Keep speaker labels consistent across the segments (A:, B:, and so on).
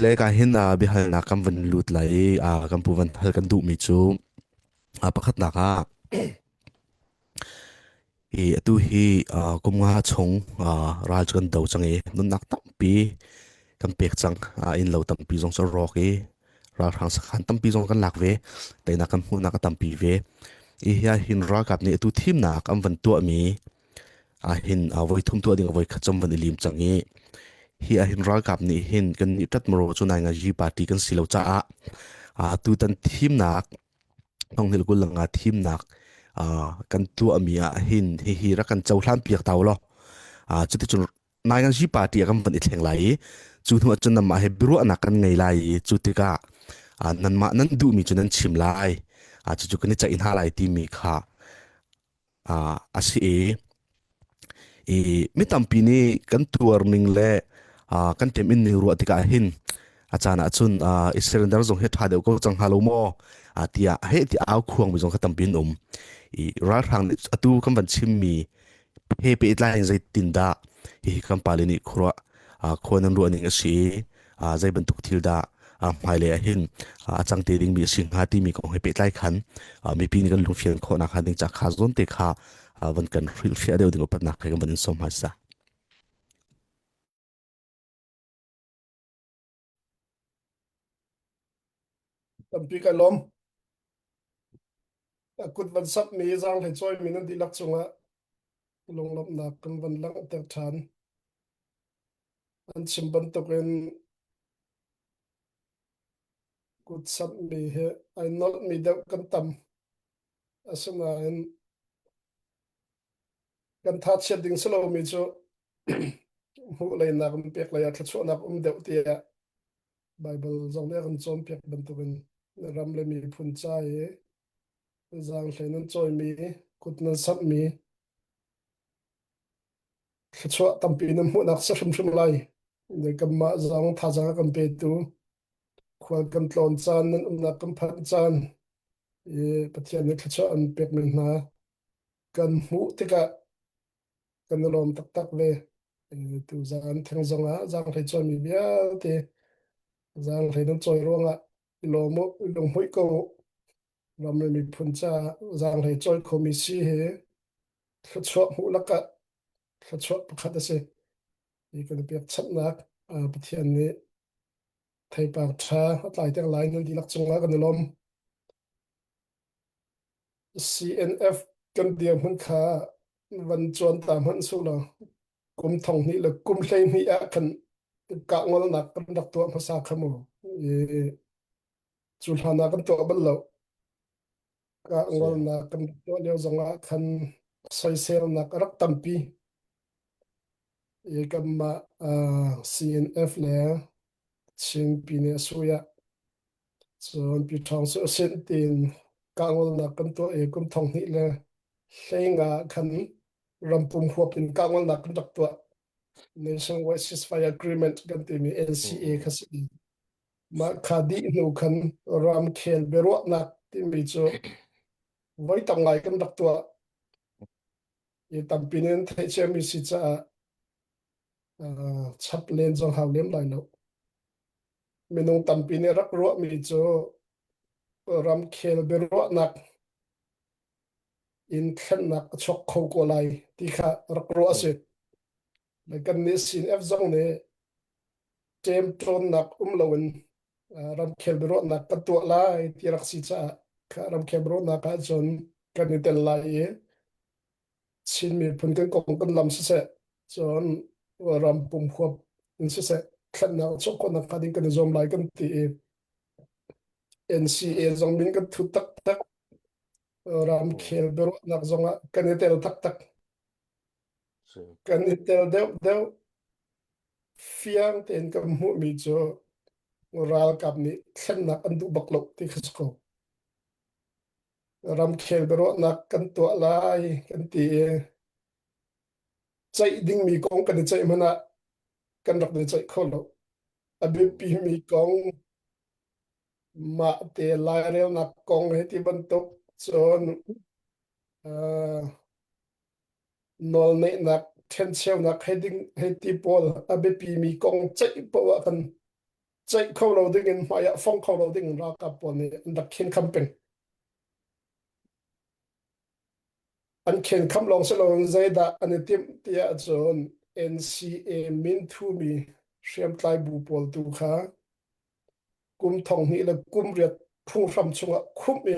A: le ka hin bi hal na kam van lut lai kam pu van hal kan du mi chu pakhat na ka tu hi kum nga chong ral chuan do change nun nak tam pi kan pek chang in lo tam pi jong so rock ra rang sakhan tam pi jong kan lak ve te na kan hu na ka tam pi ve hi hin ra kap ni tu thim na kam van tu mi hin voi thum tu ding voi khacham van lim change hi hin ra kap ni hin kan ni tat maro chu na nga ji party kan silo cha tu tan thim nak nong hil kul langa thim nak kan tu amia hin hi ra kan chau hlan piak taw lo chuti chu nai kan ji party kan van i thleng lai chu thu chun na ma he bru ana kan ngei lai chuti ka nan ma nan du mi chu nan chim lai chu kan cha in ha lai ti mi kha asi mi tampi ni kan tuar ming le kan tem in ni ruwa tika hin achana chun surrender zong he tha deu ko chang halo mo tia he ti aw khuang mi zong khatam bin ra rang atu kan van chim mi he pe itla in zai tinda hi kan palini khura khonan ru aning asi zai bantuk thilda mai le hin achang te ding mi sing ha ti mi ko he pe tlai khan mi pin kan lu fian kho na khan ding cha kha zon te kha van kan ril fia deu ding opat na kan ban som ha sa
B: tampi ka lom akut van sap mi jang le choi mi nan dilak chunga long lop na kan van lang ter than an chimban to ken kut sap mi he I not mi deu kan tam asuma en kan that chet ding slo mi chu hu le na kan pek la ya thchu na deu tia bible jong le kan chom pek ban to ken ram le mi phun cha e jang le nan choi mi kut nan sap mi thchu tampi nam hu nak sa shum lai ne kam ma jang tha jang kan pe tu khwal kan tlon chan nan na kan phan chan pathian ne thchu an pek min na kan hu tika kan lom tak tak ve tu zan thang zonga jang le choi mi bia te jang le nan choi ronga lo mo long hoi ko ram le mi phun cha jang le choi ko mi si he thchu hu laka thchu pakhat ase kan pek chat nak pathian ne thai pak tha atlai teng lai nan dilak chunga kan lom CNF kan dia mun kha van chuan tam han su la kum thong ni la kum hlei ni a kan ka ngol nak kan dak to ma sa khamo chu hlana kan to bal lo ka ngol na kan to leo zonga khan soi sel nak rak tampi kam ma CNF le chin pi ne suya chon pi thong so sen tin ka ngol na kan to kum thong ni le hlenga khan rampum huapin ka ngol na kan dak to Nationwide Ceasefire Agreement kan ti mi NCA khasi ma khadi no khan ram khel bero nak ti mi cho voi tam ngai kan dak to tam pinen thai che mi si cha chap len jong haw lem lai no minung tam pine rak ro mi cho ram khel bero nak in khan nak chok kho ko lai ti kha rak ro ase le kan ni sin f zong ne tem tron nak lawen ram khel bero nak ka to lai ti rak si cha kha ram khel bero nak ka chon kan ni tel lai sin mi phun kan kong kan lam se chon ram pum khop in se khan na chok ko nak ka ding kan zom lai kan ti NCA zong min kan thu tak tak ram khel bero nak zonga kan ni tel tak tak kan ni tel deu deu fiang ten kam mu mi cho ral kap ni khan na an du bak lo ti khasko ram khel bero nak kan to lai kan ti chai ding mi kong kan chai mana kan rak ni chai kholo abi pi mi kong ma te lai rel nak kong he ti ban tok chon nol ne nak ten cheu nak heading he ti pol abi pi mi kong chai po kan ใจเขาเราดึงin maya phongเขาเราดึงรากาปนี่ดักเข็นคำเป็นอันเข็นคำลองสลองใจดาอันนี้ติมเตียจน NCA มินทูมีเชียมไตบูปอลตูค่ะกุมทองนี้และกุมเรียดพุ่งรำชงะคุมเอ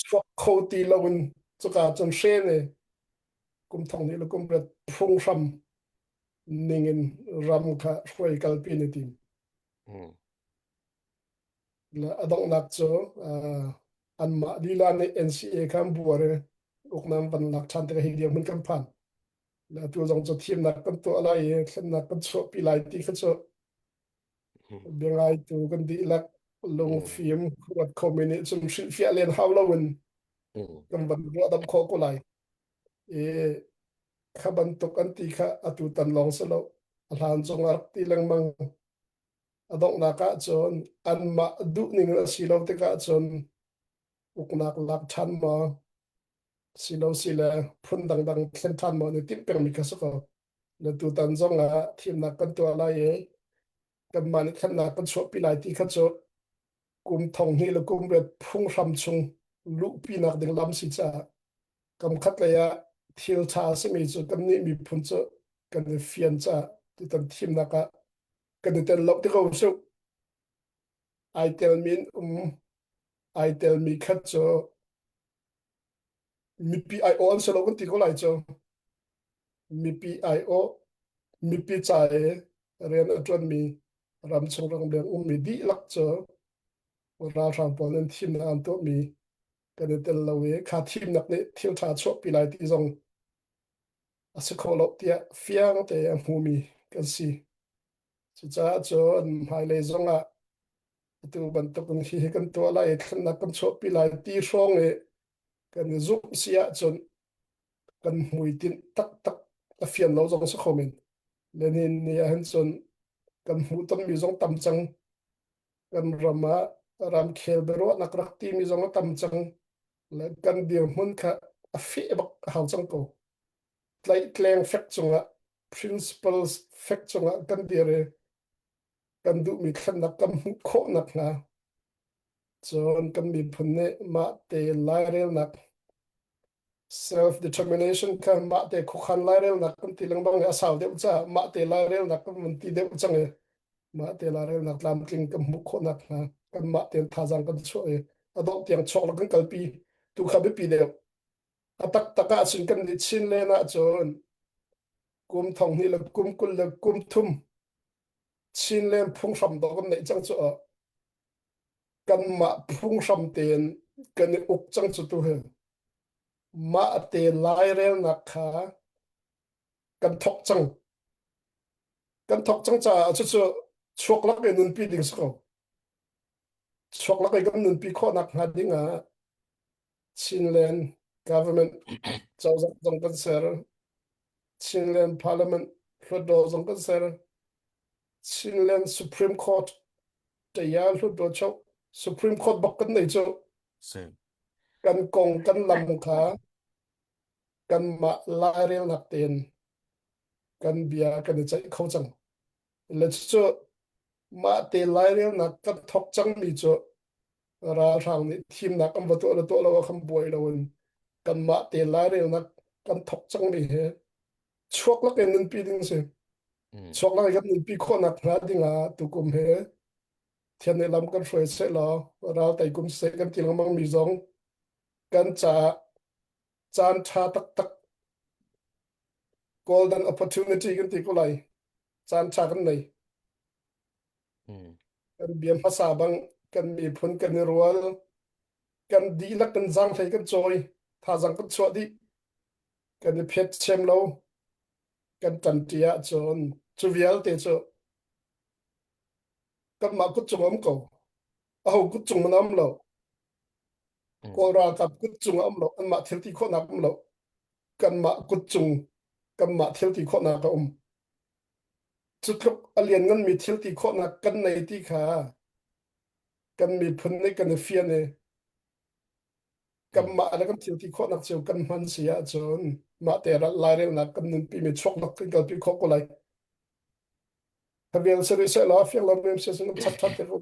B: ช่วเขาตีเราเป็นจุกาจนเชนเอกุมทองนี้และกุมเรียดพุ่งรำนิ่งรำค่ะช่วยกัลปีนทีมและอดองนักโจอันมาดีลานใน NCA คำบัวเลยอุกน้ำวันหลักชันแต่เหเดียวมันกันผ่านและตัวจงจะทีมนักกันตัวอะไรขึ้นนักกันโชปีไลตีขึ้นโชเบียงไอตัวกันดีลักลงฟิล์มขวดคอมมิวนิสต์ชิฟิอาเลนฮาวลาวันกันบันรัวดับโคกุไลข้าบันตุกันตีข้าอตุตันลองสโลหลานจงอาร์ตีลังมังอดองนักจนอันมาดุนิงสิโลติกาจนอุกนักลักชันมาสิโลสิเลพุ่นดังเส้นทันมาในที่เป็นมิกาสก็และตุตันจงอาทีมนักกันตัวอะไรกันมันขนาดกันชวปีไลที่เขาจะกุมทองนี้แล้วกุมเร็ดพุ่งรำชงลุปีนักดึงลำสิจ้ากำคัดเลยะเที่ยวชาสมัยจุกันนี้มีพุ่นจะกันเฟียนจ้าตุตันทีมนักกันเดินลบที่เขาสุไอเทลมินไอเทลมีคัดจะมีพีไอโออันสโลกันที่เขาไล่จะมีพีไอโอมีพีจ่ายเรียนจนมีรำชงรำเรียนมีดีลักจะราชาปอนันทีมนันตัวมีกันเดินลาวขาทีมนักเนี่ยเที่ยวชาชอบปีไลที่ทรงอาศัยเขาลบเตียเฟียงแต่ยังหูมีกันสิจะจนหายเลยทรงตัวบรรทุกกันที่กันตัวอะไรกันนักกันชอบปีไลตีช่องกันจุบเสียจนกันหุยตินตักเฟียนเราทรงสักคอมเมนเลนินเนี่ยเห็นจนกันหูต้นมีทรงต่ำจังกันรำเคลเบรวนักรักทีมีทรงต่ำจังและกันเดียวมันค่ะฟีบักหาจังโกไกลแกลงเฟกจงprinciples เฟกจงกันเดียวกันดูมีขันนักกันหูโคนักนะจนกันมีพันเนี่ยมาเตลายเร็วนัก self determination กันมาเตคุขันลายเร็วนักกันที่ลังบังอาสาวเดียวจ้ามาเตลายเร็วนักกันมันที่เดียวจังมาเตลายเร็วนักลำกลิงกันหูโคนักนะกันมาเตท่าจังกันช่วยอดอกเตียงชอกแล้วกันกัลปีตุขับไปปีเดียวตักอาชินกันดิชินเลยนะจนกุมทองนี่ละกุมกุลละกุมทุ่มชินเล่นพุ่งสำดอกกันในจังจ้ากันมาพุ่งสำเตียนกันอุกจังจุดตัวเหมาเตลายเร็วนักขากันทกจังจ้าจุดชกลักไอ้นุนปีดิ่งสกอชกลักไอ้กันนุนปีข้อนักหาดิ่งชินเลน government เจ้าจังกันเสรชินเลน parliament รัฐดอจังกันเสรชินเลน supreme court แต่ยารัฐดอเจ้า supreme court บักกันในเจ้ากันกงกันลำขากันมาลายเรียงนักเตียนกันเบียกันใจเขาจังและเจ้ามาเตลายเรียงนักกันทกจังมีเจ้าราทางนี้ทีมนักกันวัตัวละตัวเราคำบวยเรากันมาเตลายเรียงนักกันทกจังมีเหชวกลักเอ็นนันปีดิ่งสิชวกลักกันนันปีข้อนักหาดิ่งตุกุมเหเทียนในลำกันช่วยเสร็จแล้วเราแต่กุมเสกกันที่เรามังมีสองกันจะจานชาตัก golden opportunity กันที่ก็เลยจานชากันไหนกันเบียมภาษาบางกันมีผลกันรัวกันดีลักกันจังไทยกันจอยถ้าจังกันสวัสดีกันเพชรเชมเรากันจันเทียจนจูเวียลเตจกันมากุจงอมเก่าเอากุจงมันอมเราก็รากับกุจงอมเราอันมาเที่ยวที่ข้อนักอมเรากันมากุจงกันมาเที่ยวที่ข้อนักอมจุดลกอเลียนนั้นมีเที่ยวที่ข้อนักกันในที่ขากันมีพันในกันเฟียนเนี่ยกันมาแล้วกันเที่ยวที่ข้อนักเจียวกันมันเสียจนมาแต่ละลายเรื่องนักกันนึงปีมีชกนักกันกันปีข้อก็เลย Havel se se la fiang la mem se sum chat chat te ro